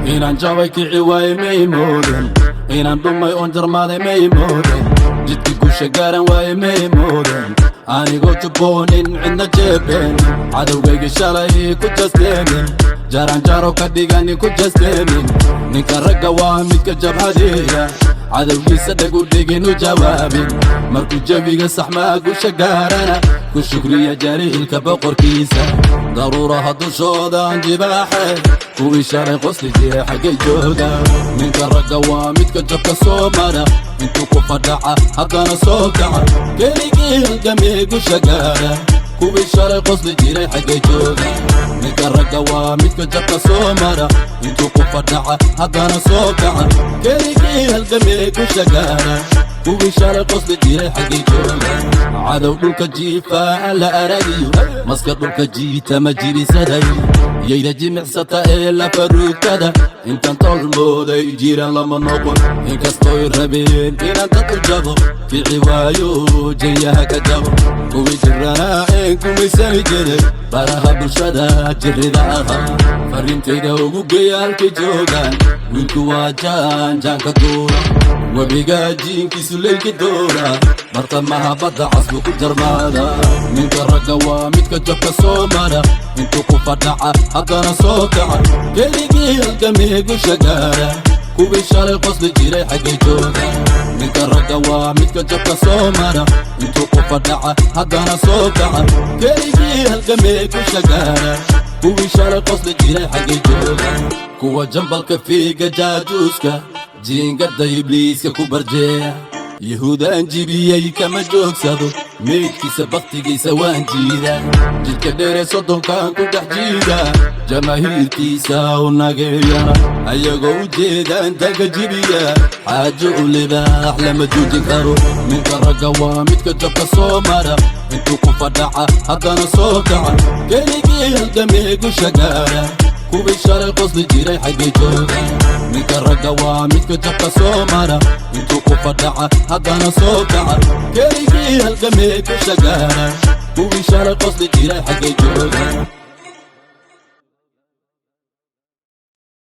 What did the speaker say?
inaan jabay kici waay may moodan inaan dhumay oon jarmaaday may moodan jidkii guusha gaaran waay may moodan anigoo jubboonin cidna jeebeen cadowgayga shalay ku jasteemin jaranjaro ka dhigani ku jasteemin ninka ragga waa midka jabhadeeya cadowgiisa dhag u dhigin u jawaabin markuu jawiga saxmaa guusha gaarana ku shukriya jaliilka boqorkiisa daruuraha dushooda aan jibaaxe kuwii shalay qosli jira xaggay jooga ninka ragga waa midka jabka soo mara intuu ku fadhaca haddana soo kaca keligii halgamee guusha gaara kuwii shalay qosli jiray xaggay jooga ninka ragga waa midka jabka soo mara intuu ku fadhaca haddana soo kaca keligii halgamee guusha gaara kuwii shalay qosli jiray xaggay jooga cadow dhulka jiifa aan la aragiyo maska dhulka jiita ma jirisaday yayda jimicsata ee la faruugtada intaan tolmooday jiraan lama noqon inkastooy rabeen inaan dad u jabo kici waayo jayaha ka jabo kuwii jiranaa een kumaysani jiray baraha bulshada jirrida ahaa farintayda ugu geeya halkay joogaan wiilku waa jaanjaanka duura webiga jiinkiisu leylki doora bartamaha badda casbu ku jarmaada ninka ragga waa midka jabka soo mara intuu ku fadhaca haddana soo kaca keligii halgamee guusha gaara kuwii shalay qosli jiray xaggay jooga ninka ragga waa midka jabka soo mara intuu ku fadhaca haddana soo kaca keligii halgamee guusha gaara kuwii shalay qosli jiray xaggay jooga kuwa jambalka fiiga jaajuuska jiingada ibliiska ku barjeeya yahuudaan jibiyey kama joogsado meydkiisa baktigiisa waan jiida jidka dheere soddonkaan ku dhex jiida jamaahiirkiisa u nageeyana ayagoo u jeedaan daga jibiya xaajo u libaax lama joojin karo ninka ragga waa midka jabka soo mara intuu ku fadhaca haddana soo kaca keligii halgamee guusha gaara kuwii shalay qosli jiray xaggay jooga ninka ragga waa midka jabka soo mara intuu ku fadhaca haddana soo kaca keligii halgamee guusha gaara kuwii shalay qosli jiray xaggay jooga